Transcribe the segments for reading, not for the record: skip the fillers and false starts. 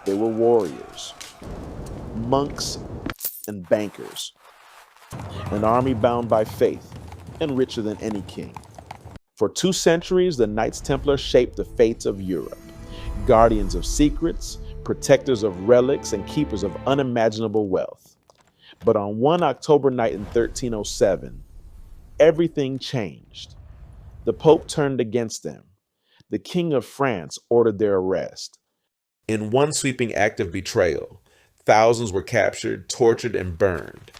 They were warriors, monks, and bankers, an army bound by faith and richer than any king. For 2 centuries, the Knights Templar shaped the fates of Europe, guardians of secrets, protectors of relics, and keepers of unimaginable wealth. But on one October night in 1307, everything changed. The Pope turned against them. The King of France ordered their arrest. In one sweeping act of betrayal, thousands were captured, tortured, and burned.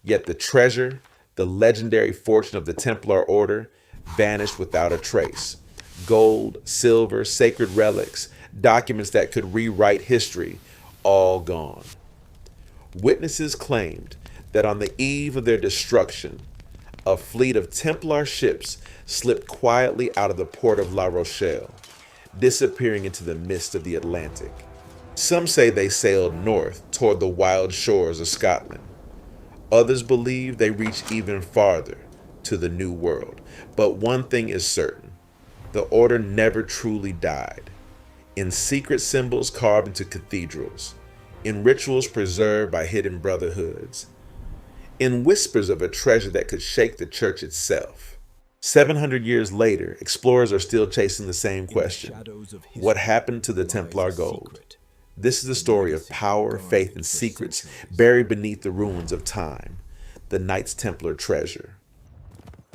Yet the treasure, the legendary fortune of the Templar Order, vanished without a trace. Gold, silver, sacred relics, documents that could rewrite history, all gone. Witnesses claimed that on the eve of their destruction, a fleet of Templar ships slipped quietly out of the port of La Rochelle, disappearing into the mist of the Atlantic. Some say they sailed north toward the wild shores of Scotland. Others believe they reached even farther, to the New World. But one thing is certain: the order never truly died. In secret symbols carved into cathedrals, in rituals preserved by hidden brotherhoods, in whispers of a treasure that could shake the church itself. 700 years later, explorers are still chasing the same question: what happened to the Templar gold? This is the story of power, faith, and secrets buried beneath the ruins of time, the Knights Templar treasure.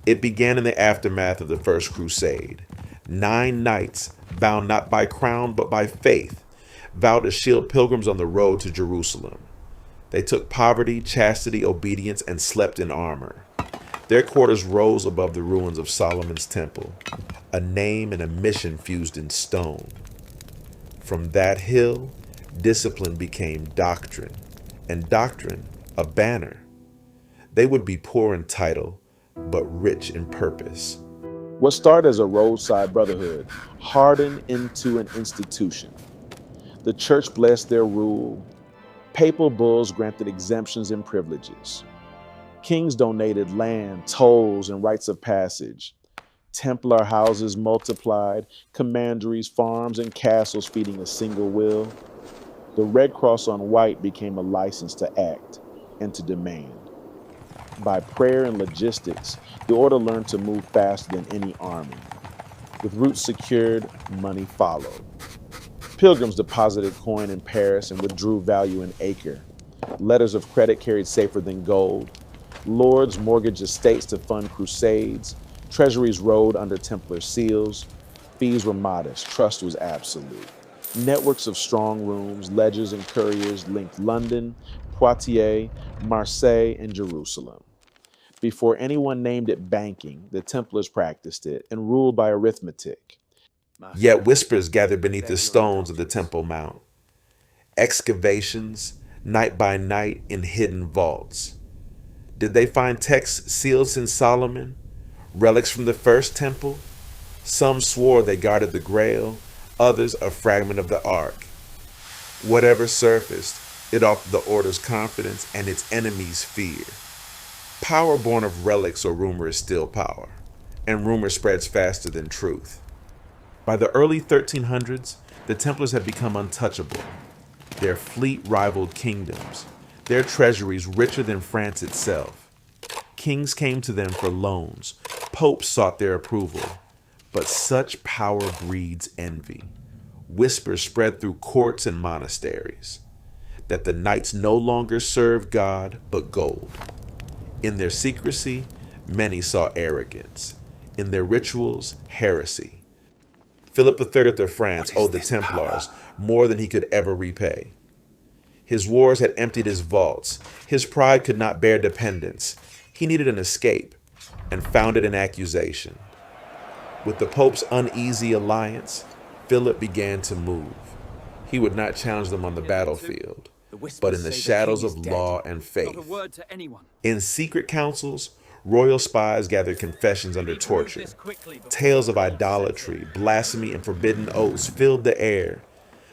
It began in the aftermath of the First Crusade. 9 knights, bound not by crown but by faith, vowed to shield pilgrims on the road to Jerusalem. They took poverty, chastity, obedience, and slept in armor. Their quarters rose above the ruins of Solomon's temple, a name and a mission fused in stone. From that hill, discipline became doctrine, and doctrine a banner. They would be poor in title, but rich in purpose. What started as a roadside brotherhood hardened into an institution. The church blessed their rule. Papal bulls granted exemptions and privileges. Kings donated land, tolls, and rites of passage. Templar houses multiplied, commanderies, farms, and castles feeding a single will. The Red Cross on white became a license to act and to demand. By prayer and logistics, the order learned to move faster than any army. With routes secured, money followed. Pilgrims deposited coin in Paris and withdrew value in Acre. Letters of credit carried safer than gold. Lords mortgaged estates to fund crusades. Treasuries rode under Templar seals. Fees were modest. Trust was absolute. Networks of strong rooms, ledgers, and couriers linked London, Poitiers, Marseille, and Jerusalem. Before anyone named it banking, the Templars practiced it and ruled by arithmetic. Yet whispers gathered beneath the stones of the Temple Mount. Excavations, night by night, in hidden vaults. Did they find texts sealed since Solomon? Relics from the first temple? Some swore they guarded the Grail, others a fragment of the Ark. Whatever surfaced, it offered the order's confidence and its enemies' fear. Power born of relics or rumor is still power, and rumor spreads faster than truth. By the early 1300s, the Templars had become untouchable. Their fleet rivaled kingdoms, their treasuries richer than France itself. Kings came to them for loans, popes sought their approval, but such power breeds envy. Whispers spread through courts and monasteries that the knights no longer served God but gold. In their secrecy, many saw arrogance. In their rituals, heresy. Philip III of France owed the Templars more than he could ever repay. His wars had emptied his vaults. His pride could not bear dependence. He needed an escape and found it in accusation. With the Pope's uneasy alliance, Philip began to move. He would not challenge them on the battlefield, but in the shadows of law and faith. In secret councils, royal spies gathered confessions under torture. Tales of idolatry, blasphemy, and forbidden oaths filled the air.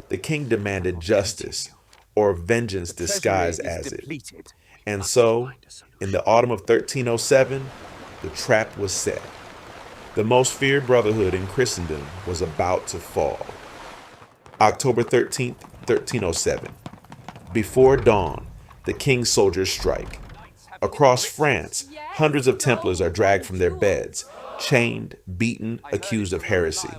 The king demanded justice, or vengeance disguised as it. And so, in the autumn of 1307, the trap was set. The most feared brotherhood in Christendom was about to fall. October 13th, 1307. Before dawn, the king's soldiers strike. Across France, hundreds of Templars are dragged from their beds, chained, beaten, accused of heresy.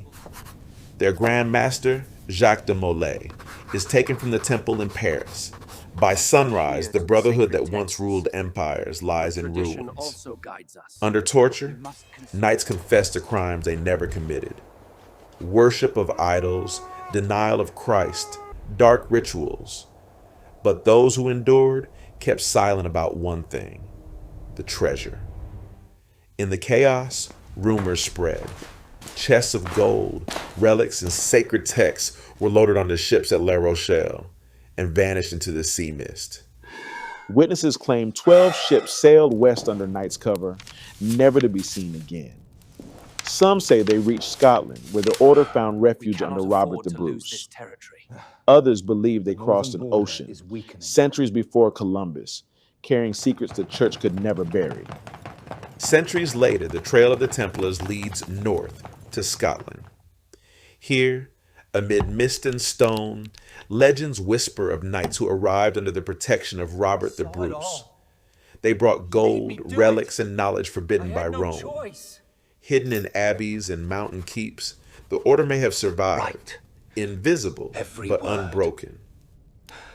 Their Grand Master, Jacques de Molay, is taken from the temple in Paris. By sunrise, the brotherhood that once ruled empires lies in ruins. Under torture, knights confess to crimes they never committed. Worship of idols, denial of Christ, dark rituals. But those who endured kept silent about one thing: the treasure. In the chaos, rumors spread. Chests of gold, relics, and sacred texts were loaded onto ships at La Rochelle and vanished into the sea mist. Witnesses claim 12 ships sailed west under night's cover, never to be seen again. Some say they reached Scotland, where the order found refuge under Robert the Bruce. Others believe they crossed an ocean, centuries before Columbus, carrying secrets the church could never bury. Centuries later, the Trail of the Templars leads north to Scotland. Here, amid mist and stone, legends whisper of knights who arrived under the protection of Robert the Bruce. They brought gold, relics, and knowledge forbidden by Rome. Hidden in abbeys and mountain keeps, the order may have survived, invisible but unbroken.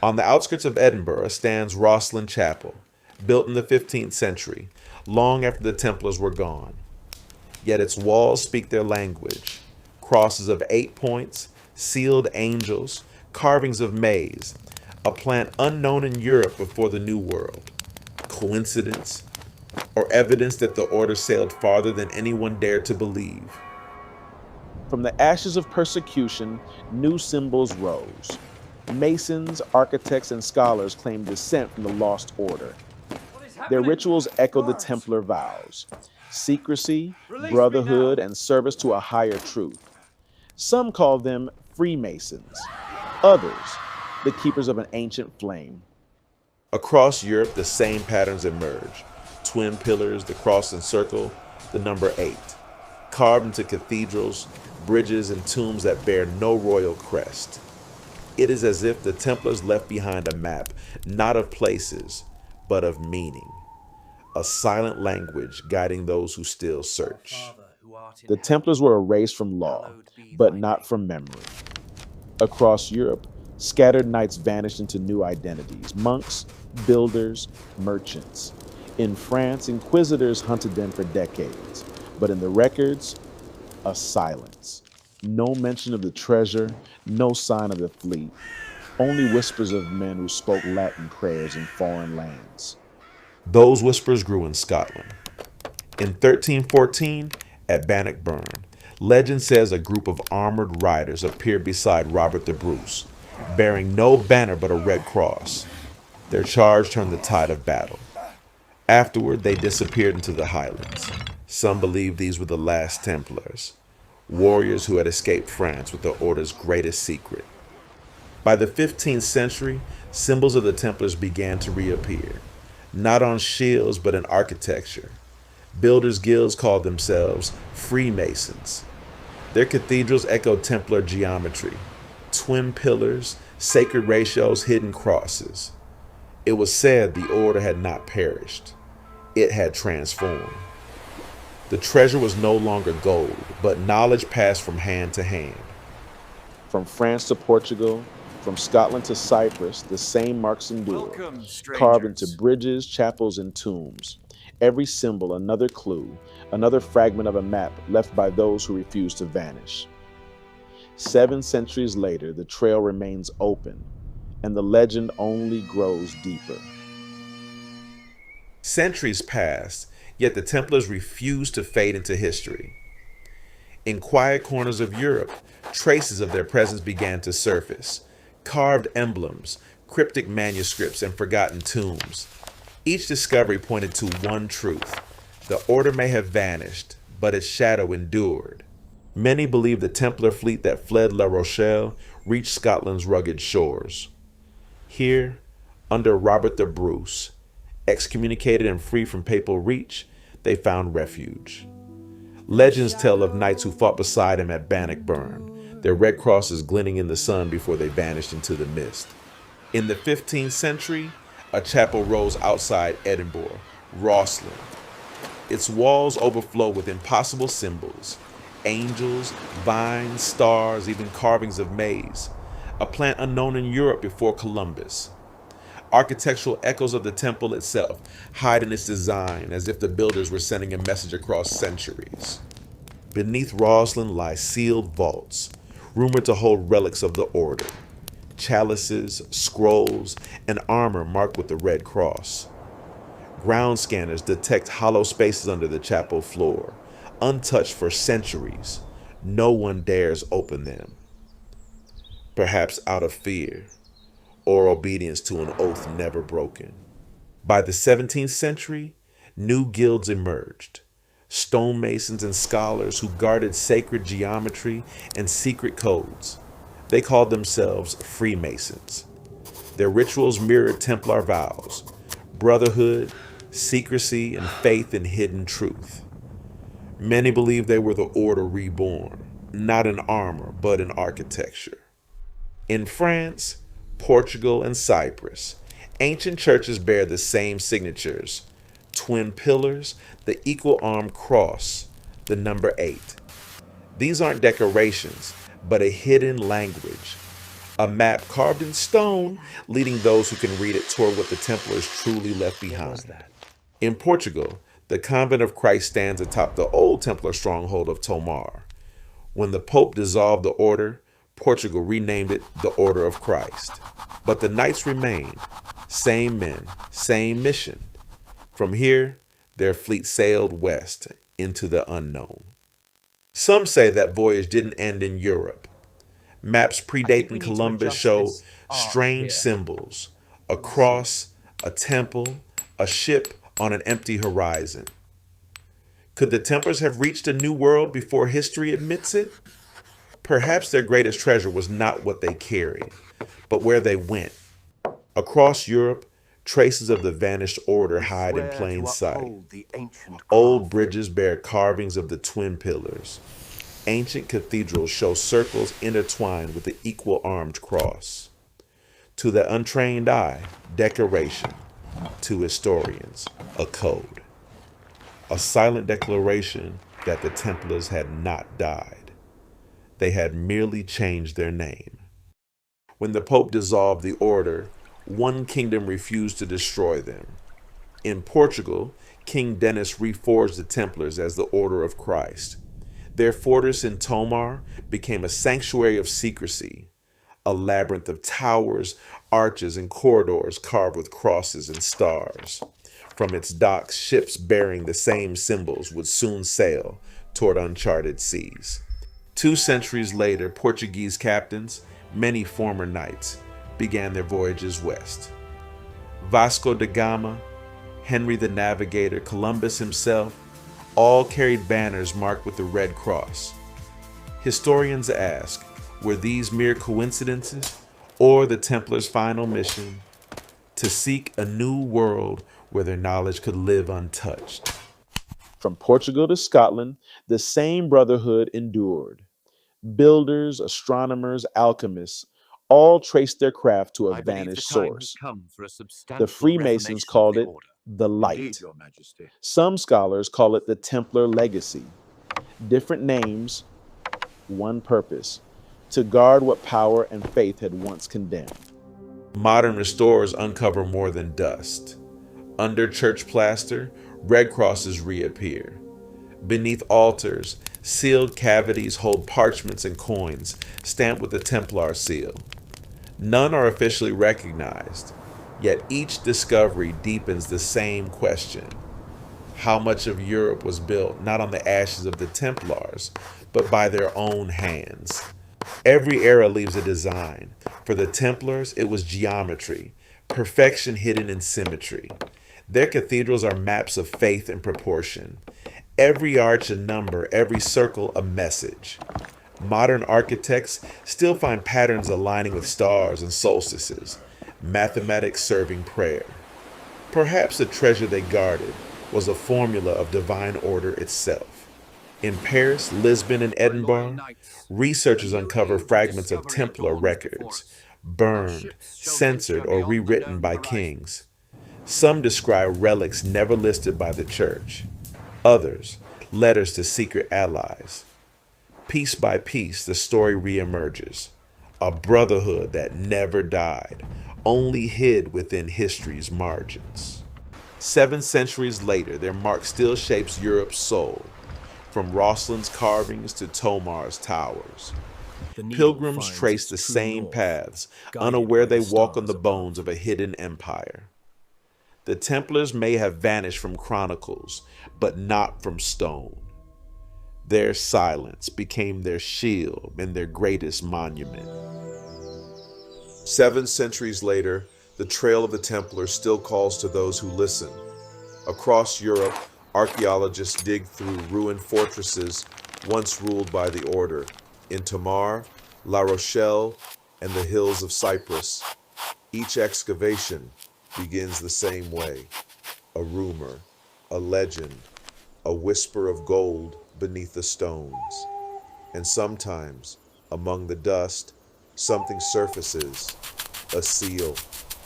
On the outskirts of Edinburgh stands Rosslyn Chapel, built in the 15th century, long after the Templars were gone. Yet its walls speak their language: crosses of 8 points, sealed angels, carvings of maize, a plant unknown in Europe before the New World. Coincidence? Or evidence that the order sailed farther than anyone dared to believe? From the ashes of persecution, new symbols rose. Masons, architects, and scholars claimed descent from the lost order. Their rituals echoed the Templar vows: secrecy, brotherhood, and service to a higher truth. Some called them Freemasons, others, the keepers of an ancient flame. Across Europe, the same patterns emerge: twin pillars, the cross and circle, the number 8, carved into cathedrals, bridges, and tombs that bear no royal crest. It is as if the Templars left behind a map, not of places, but of meaning, a silent language guiding those who still search. The Templars were erased from law, but not from memory. Across Europe, scattered knights vanished into new identities: monks, builders, merchants. In France, inquisitors hunted them for decades, but in the records, a silence. No mention of the treasure, no sign of the fleet, only whispers of men who spoke Latin prayers in foreign lands. Those whispers grew in Scotland. In 1314, at Bannockburn, legend says a group of armored riders appeared beside Robert the Bruce, bearing no banner but a red cross. Their charge turned the tide of battle. Afterward, they disappeared into the Highlands. Some believe these were the last Templars, warriors who had escaped France with the order's greatest secret. By the 15th century, symbols of the Templars began to reappear, not on shields but in architecture. Builders' guilds called themselves Freemasons. Their cathedrals echoed Templar geometry: twin pillars, sacred ratios, hidden crosses. It was said the order had not perished. It had transformed. The treasure was no longer gold, but knowledge passed from hand to hand. From France to Portugal, from Scotland to Cyprus, the same marks endure, carved into bridges, chapels, and tombs. Every symbol another clue, another fragment of a map left by those who refuse to vanish. 7 centuries later, the trail remains open, and the legend only grows deeper. Centuries passed, yet the Templars refused to fade into history. In quiet corners of Europe, traces of their presence began to surface: carved emblems, cryptic manuscripts, and forgotten tombs. Each discovery pointed to one truth: the order may have vanished, but its shadow endured. Many believe the Templar fleet that fled La Rochelle reached Scotland's rugged shores. Here, under Robert the Bruce, excommunicated and free from papal reach, they found refuge. Legends tell of knights who fought beside him at Bannockburn, their red crosses glinting in the sun before they vanished into the mist. In the 15th century, a chapel rose outside Edinburgh, Rosslyn. Its walls overflow with impossible symbols: angels, vines, stars, even carvings of maize, a plant unknown in Europe before Columbus. Architectural echoes of the temple itself hide in its design, as if the builders were sending a message across centuries. Beneath Rosslyn lie sealed vaults, rumored to hold relics of the order: chalices, scrolls, and armor marked with the Red Cross. Ground scanners detect hollow spaces under the chapel floor, untouched for centuries. No one dares open them, perhaps out of fear or obedience to an oath never broken. By the 17th century, new guilds emerged: stonemasons and scholars who guarded sacred geometry and secret codes. They called themselves Freemasons. Their rituals mirrored Templar vows: brotherhood, secrecy, and faith in hidden truth. Many believed they were the order reborn, not in armor, but in architecture. In France, Portugal, and Cyprus, ancient churches bear the same signatures: twin pillars, the equal armed cross, the number 8. These aren't decorations, but a hidden language, a map carved in stone leading those who can read it toward what the Templars truly left behind. In Portugal, the Convent of Christ stands atop the old Templar stronghold of Tomar. When the Pope dissolved the order, Portugal renamed it the Order of Christ. But the Knights remained: same men, same mission. From here, their fleet sailed west into the unknown. Some say that voyage didn't end in Europe. Maps predating Columbus show strange symbols: a cross, a temple, a ship on an empty horizon. Could the Templars have reached a new world before history admits it? Perhaps their greatest treasure was not what they carried, but where they went. Across Europe, traces of the vanished order hide in plain sight. Old bridges bear carvings of the twin pillars. Ancient cathedrals show circles intertwined with the equal-armed cross. To the untrained eye, decoration. To historians, a code. A silent declaration that the Templars had not died. They had merely changed their name. When the Pope dissolved the order, one kingdom refused to destroy them. In Portugal, King Denis reforged the Templars as the Order of Christ. Their fortress in Tomar became a sanctuary of secrecy, a labyrinth of towers, arches, and corridors carved with crosses and stars. From its docks, ships bearing the same symbols would soon sail toward uncharted seas. 2 centuries later, Portuguese captains, many former knights, began their voyages west. Vasco da Gama, Henry the Navigator, Columbus himself, all carried banners marked with the Red Cross. Historians ask, were these mere coincidences, or the Templars' final mission? To seek a new world where their knowledge could live untouched. From Portugal to Scotland, the same brotherhood endured. Builders, astronomers, alchemists, all traced their craft to a vanished source. The Freemasons called it the Light. Some scholars call it the Templar legacy. Different names, one purpose: to guard what power and faith had once condemned. Modern restorers uncover more than dust. Under church plaster, red crosses reappear. Beneath altars, sealed cavities hold parchments and coins stamped with the Templar seal. None are officially recognized, yet each discovery deepens the same question: how much of Europe was built not on the ashes of the Templars, but by their own hands? Every era leaves a design. For the Templars, it was geometry, perfection hidden in symmetry. Their cathedrals are maps of faith and proportion. Every arch a number, every circle a message. Modern architects still find patterns aligning with stars and solstices, mathematics serving prayer. Perhaps the treasure they guarded was a formula of divine order itself. In Paris, Lisbon, and Edinburgh, researchers uncover fragments of Templar records, burned, censored, or rewritten by kings. Some describe relics never listed by the church. Others, letters to secret allies. Piece by piece, the story reemerges. A brotherhood that never died, only hid within history's margins. 7 centuries later, their mark still shapes Europe's soul, from Roslin's carvings to Tomar's towers. Pilgrims trace the same paths, unaware they walk on the bones of a hidden empire. The Templars may have vanished from chronicles, but not from stone. Their silence became their shield and their greatest monument. 7 centuries later, the trail of the Templars still calls to those who listen. Across Europe, archaeologists dig through ruined fortresses once ruled by the order. In Tamar, La Rochelle, and the hills of Cyprus, each excavation begins the same way. A rumor, a legend, a whisper of gold beneath the stones. And sometimes, among the dust, something surfaces. A seal,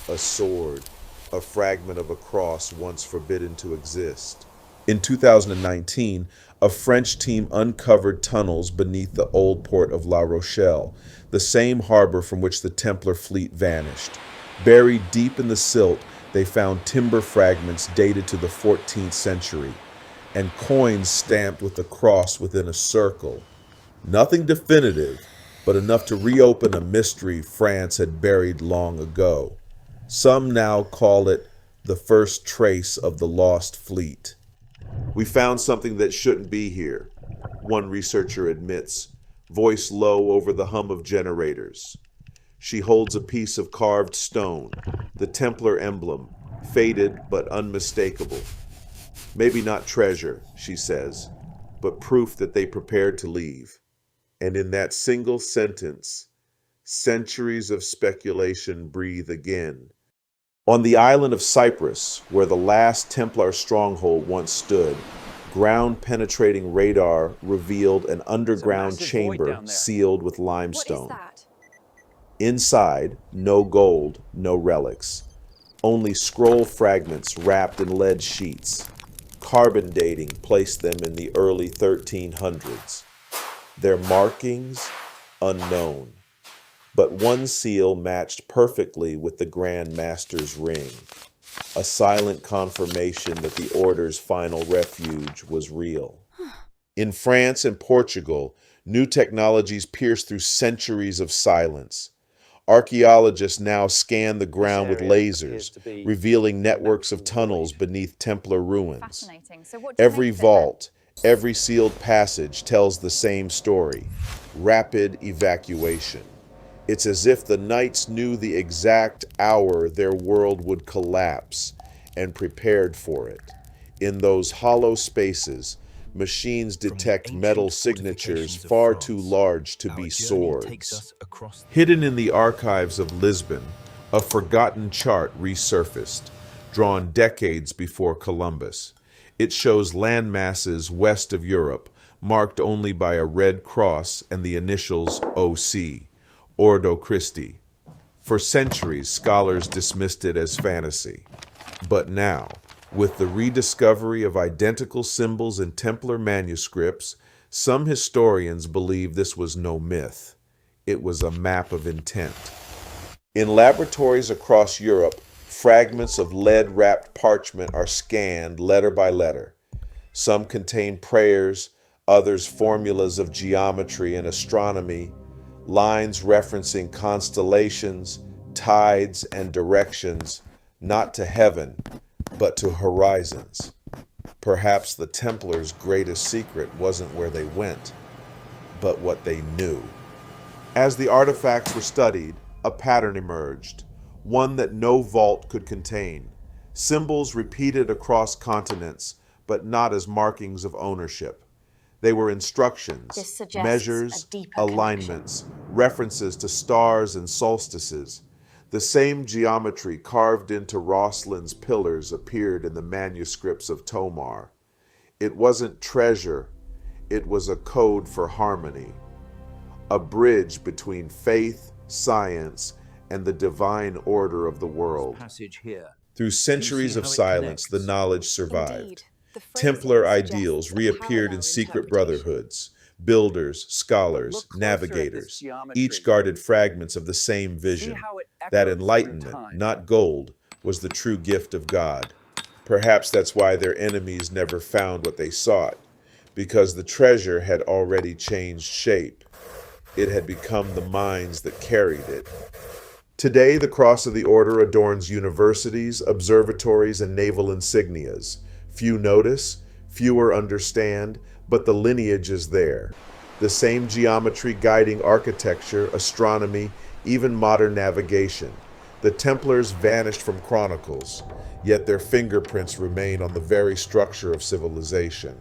a sword, a fragment of a cross once forbidden to exist. In 2019, a French team uncovered tunnels beneath the old port of La Rochelle, the same harbor from which the Templar fleet vanished. Buried deep in the silt, they found timber fragments dated to the 14th century, and coins stamped with the cross within a circle. Nothing definitive, but enough to reopen a mystery France had buried long ago. Some now call it the first trace of the lost fleet. We found something that shouldn't be here, one researcher admits, voice low over the hum of generators. She holds a piece of carved stone, the Templar emblem, faded but unmistakable. Maybe not treasure, she says, but proof that they prepared to leave. And in that single sentence, centuries of speculation breathe again. On the island of Cyprus, where the last Templar stronghold once stood, ground-penetrating radar revealed an underground chamber sealed with limestone. What is that? Inside, no gold, no relics. Only scroll fragments wrapped in lead sheets. Carbon dating placed them in the early 1300s. Their markings, unknown. But one seal matched perfectly with the Grand Master's ring, a silent confirmation that the Order's final refuge was real. In France and Portugal, new technologies pierce through centuries of silence. Archaeologists now scan the ground with lasers, revealing networks of tunnels beneath Templar ruins. Every vault, every sealed passage tells the same story: rapid evacuation. It's as if the Knights knew the exact hour their world would collapse and prepared for it. In those hollow spaces, machines detect metal signatures far too large to be swords. Hidden in the archives of Lisbon, a forgotten chart resurfaced, drawn decades before Columbus. It shows land masses west of Europe, marked only by a red cross and the initials OC. Ordo Christi. For centuries, scholars dismissed it as fantasy. But now, with the rediscovery of identical symbols in Templar manuscripts, some historians believe this was no myth. It was a map of intent. In laboratories across Europe, fragments of lead-wrapped parchment are scanned letter by letter. Some contain prayers, others formulas of geometry and astronomy, lines referencing constellations, tides, and directions, not to heaven, but to horizons. Perhaps the Templars' greatest secret wasn't where they went, but what they knew. As the artifacts were studied, a pattern emerged, one that no vault could contain. Symbols repeated across continents, but not as markings of ownership. They were instructions, measures, alignments, references to stars and solstices. The same geometry carved into Roslin's pillars appeared in the manuscripts of Tomar. It wasn't treasure, It was a code for harmony, a bridge between faith, science, and the divine order of the world. Passage here. Through centuries of silence, the knowledge survived. Indeed, the Templar phrasing ideals suggests a reappeared in parallel secret interpretation. brotherhoods. Builders, scholars, Look closer at this navigators, geometry. each guarded fragments of the same See vision. how it That echoes through enlightenment, time. not gold, was the true gift of God. Perhaps that's why their enemies never found what they sought, because the treasure had already changed shape. It had become the minds that carried it. Today, the Cross of the Order adorns universities, observatories, and naval insignias. Few notice, fewer understand, but the lineage is there. The same geometry guiding architecture, astronomy, even modern navigation. The Templars vanished from chronicles, yet their fingerprints remain on the very structure of civilization.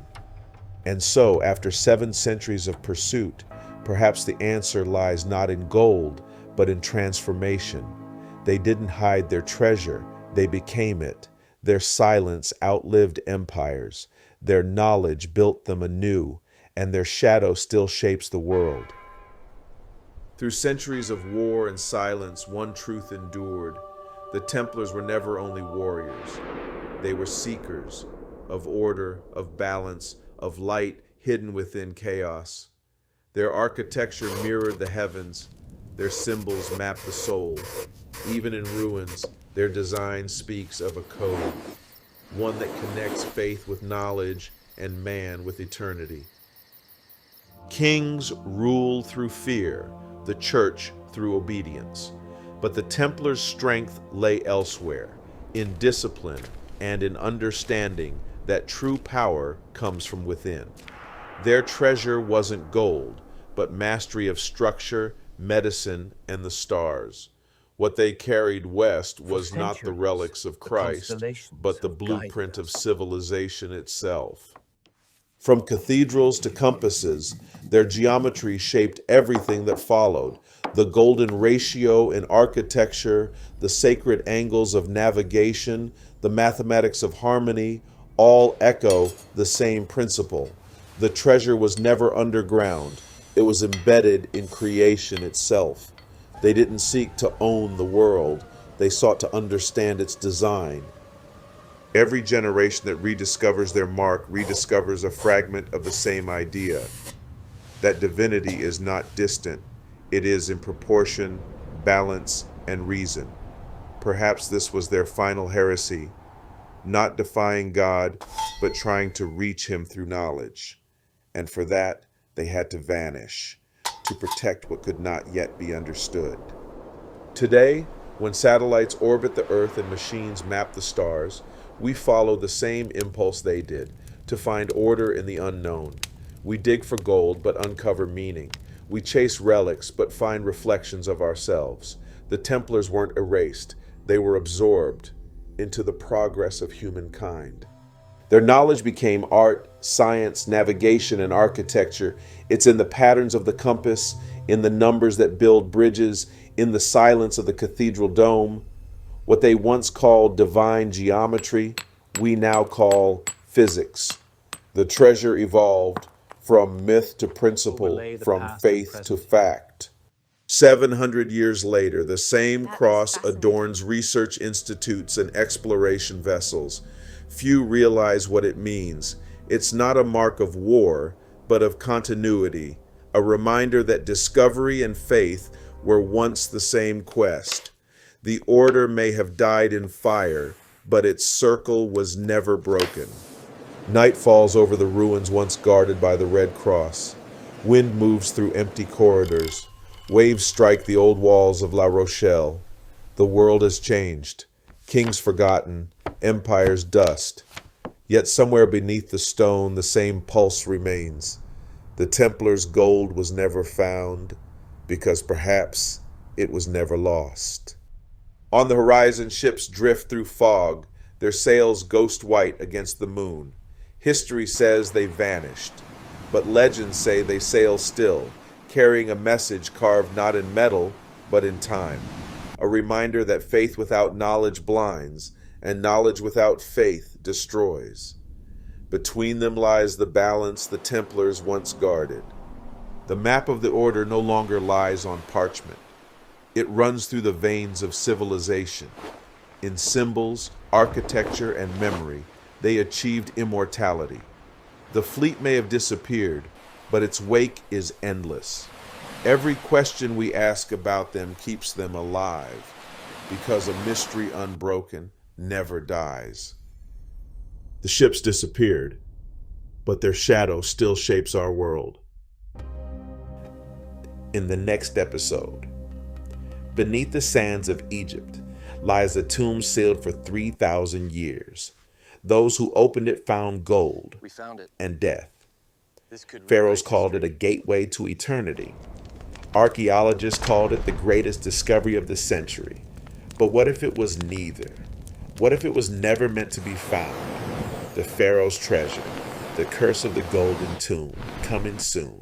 And so, after 7 centuries of pursuit, perhaps the answer lies not in gold, but in transformation. They didn't hide their treasure, they became it. Their silence outlived empires. Their knowledge built them anew, and their shadow still shapes the world. Through centuries of war and silence, one truth endured. The Templars were never only warriors. They were seekers of order, of balance, of light hidden within chaos. Their architecture mirrored the heavens. Their symbols mapped the soul. Even in ruins, their design speaks of a code, one that connects faith with knowledge and man with eternity. Kings rule through fear, the church through obedience. But the Templars' strength lay elsewhere, in discipline and in understanding that true power comes from within. Their treasure wasn't gold, but mastery of structure, medicine, and the stars. What they carried west was not the relics of Christ, but the blueprint of civilization itself. From cathedrals to compasses, their geometry shaped everything that followed. The golden ratio in architecture, the sacred angles of navigation, the mathematics of harmony, all echo the same principle. The treasure was never underground. It was embedded in creation itself. They didn't seek to own the world. They sought to understand its design. Every generation that rediscovers their mark rediscovers a fragment of the same idea. That divinity is not distant. It is in proportion, balance, and reason. Perhaps this was their final heresy, not defying God, but trying to reach him through knowledge. And for that, they had to vanish, to protect what could not yet be understood. Today, when satellites orbit the Earth and machines map the stars, we follow the same impulse they did, to find order in the unknown. We dig for gold, but uncover meaning. We chase relics, but find reflections of ourselves. The Templars weren't erased. They were absorbed into the progress of humankind. Their knowledge became art, science, navigation, and architecture. It's in the patterns of the compass, in the numbers that build bridges, in the silence of the cathedral dome. What they once called divine geometry, we now call physics. The treasure evolved from myth to principle, from faith to fact. 700 years later, the same cross adorns research institutes and exploration vessels. Few realize what it means. It's not a mark of war, but of continuity, a reminder that discovery and faith were once the same quest. The order may have died in fire, but its circle was never broken. Night falls over the ruins once guarded by the Red Cross. Wind moves through empty corridors. Waves strike the old walls of La Rochelle. The world has changed. Kings forgotten, empires dust. Yet somewhere beneath the stone, the same pulse remains. The Templars' gold was never found, because perhaps it was never lost. On the horizon, ships drift through fog, their sails ghost white against the moon. History says they vanished, but legends say they sail still, carrying a message carved not in metal, but in time. A reminder that faith without knowledge blinds, and knowledge without faith destroys. Between them lies the balance the Templars once guarded. The map of the order no longer lies on parchment. It runs through the veins of civilization. In symbols, architecture, and memory, they achieved immortality. The fleet may have disappeared, but its wake is endless. Every question we ask about them keeps them alive, because a mystery unbroken never dies. The ships disappeared, but their shadow still shapes our world. In the next episode, beneath the sands of Egypt lies a tomb sealed for 3,000 years. Those who opened it found gold and death. Pharaohs called it a gateway to eternity. Archaeologists called it the greatest discovery of the century. But what if it was neither? What if it was never meant to be found? The Pharaoh's treasure, the curse of the golden tomb, coming soon.